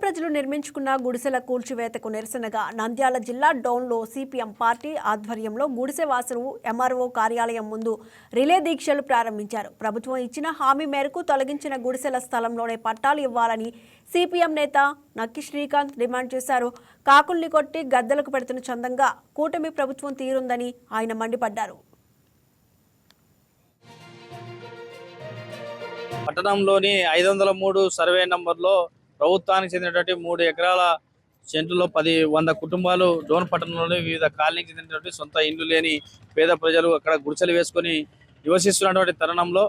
ప్రజలు నిర్మించుకున్న గుడిసెల కూల్చివేతకు నిరసనగా నంద్యాల జిల్లా డౌన్లో సిపిఎం పార్టీ ఆధ్వర్యంలో గుడిసె వాసులు ఎంఆర్ఓ కార్యాలయం ముందు రిలే దీక్షలు ప్రారంభించారు. ప్రభుత్వం ఇచ్చిన హామీ మేరకు తొలగించిన గుడిసెల స్థలంలోనే పట్టాలు ఇవ్వాలని సిపిఎం నేత నక్కి శ్రీకాంత్ డిమాండ్ చేశారు. కాకుల్ని కొట్టి గద్దలకు పెడుతున్న చందంగా కూటమి ప్రభుత్వం తీరుందని ఆయన మండిపడ్డారు. పట్టణంలోని 503 సర్వే నంబర్లో ప్రభుత్వానికి చెందినటువంటి 3 ఎకరాల సెంటులో 100 కుటుంబాలు డోన్ పట్టణంలోని వివిధ కాలనీకి చెందినటువంటి సొంత ఇండ్లు లేని పేద ప్రజలు అక్కడ గుడిసెలు వేసుకొని నివసిస్తున్నటువంటి తరుణంలో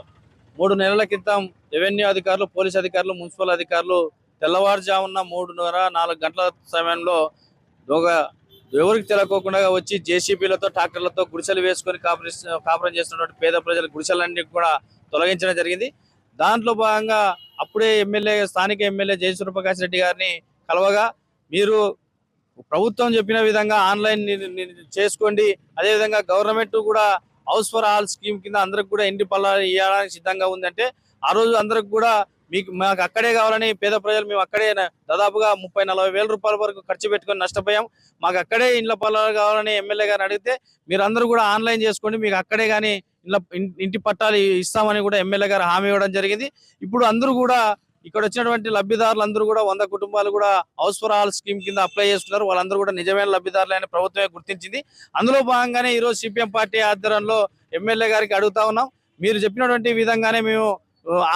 3 నెలల క్రితం రెవెన్యూ అధికారులు, పోలీస్ అధికారులు, మున్సిపల్ అధికారులు తెల్లవారుజామున 3:30-4 గంటల సమయంలో ఎవరికి తెలియకోకుండా వచ్చి జేసీబీలతో, ట్రాక్టర్లతో గుడిసెలు వేసుకొని కాపురం చేస్తున్నటువంటి పేద ప్రజల గుడిసెలన్నీ కూడా తొలగించడం జరిగింది. దాంట్లో భాగంగా అప్పుడే స్థానిక ఎమ్మెల్యే జయసూర్య ప్రకాష్ రెడ్డి గారిని కలవగా, మీరు ప్రభుత్వం చెప్పిన విధంగా ఆన్లైన్ చేసుకోండి, అదేవిధంగా గవర్నమెంట్ కూడా హౌస్ ఫర్ ఆల్ స్కీమ్ కింద అందరికి కూడా ఇంటి పల్లాలు ఇవ్వడానికి సిద్ధంగా ఉందంటే, ఆ రోజు అందరికి కూడా మాకు అక్కడే కావాలని పేద ప్రజలు మేము అక్కడే దాదాపుగా 30-40 వేల రూపాయల వరకు ఖర్చు పెట్టుకొని నష్టపోయాం. మాకు అక్కడే ఇండ్ల పల్లాలు కావాలని ఎమ్మెల్యే గారిని అడిగితే, మీరు అందరూ కూడా ఆన్లైన్ చేసుకోండి, మీకు అక్కడే కానీ ఇంటి పట్టాలు ఇస్తామని కూడా ఎమ్మెల్యే గారు హామీ ఇవ్వడం జరిగింది. ఇప్పుడు అందరూ కూడా ఇక్కడ వచ్చినటువంటి లబ్ధిదారులు అందరూ కూడా 100 కుటుంబాలు కూడా హౌస్ ఫర్ ఆల్ స్కీమ్ కింద అప్లై చేసుకున్నారు. వాళ్ళందరూ కూడా నిజమైన లబ్ధిదారులని ప్రభుత్వమే గుర్తించింది. అందులో భాగంగానే ఈరోజు సిపిఎం పార్టీ ఆధ్వర్యంలో ఎమ్మెల్యే గారికి అడుగుతా ఉన్నాం, మీరు చెప్పినటువంటి విధంగానే మేము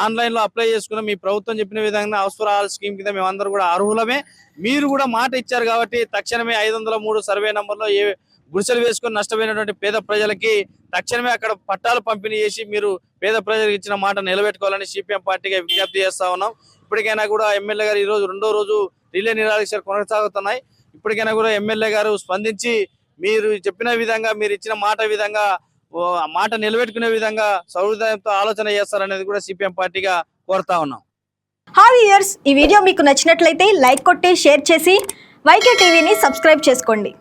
ఆన్లైన్ లో అప్లై చేసుకున్నాం, మీ ప్రభుత్వం చెప్పిన విధంగా హౌస్ ఫర్ ఆల్ స్కీమ్ కింద మేమందరూ కూడా అర్హులమే. మీరు కూడా మాట ఇచ్చారు కాబట్టి తక్షణమే 503 సర్వే నంబర్లో గుడిసెలు వేసుకొని నష్టపోయినటువంటి పేద ప్రజలకి తక్షణమే అక్కడ పట్టాలు పంపిణీ చేసి మీరు పేద ప్రజలకు ఇచ్చిన మాట నిలబెట్టుకోవాలని సిపిఎం పార్టీగా విజ్ఞప్తి చేస్తా ఉన్నాం. ఇప్పటికైనా కూడా ఎమ్మెల్యే గారు ఈరోజు 2వ రోజు రిలే నిరాదీక్షలు కొనసాగుతున్నాయి. ఇప్పటికైనా కూడా ఎమ్మెల్యే గారు స్పందించి మీరు చెప్పిన విధంగా, మీరు ఇచ్చిన మాట నిలబెట్టుకునే విధంగా సౌహృదయంతో ఆలోచన చేస్తారనేది కూడా సిపిఎం పార్టీగా కోరుతా ఉన్నాం. హాయ్ వ్యూయర్స్, ఈ వీడియో మీకు నచ్చినట్లయితే లైక్ కొట్టి షేర్ చేసి వైకే టీవీని సబ్స్క్రైబ్ చేసుకోండి.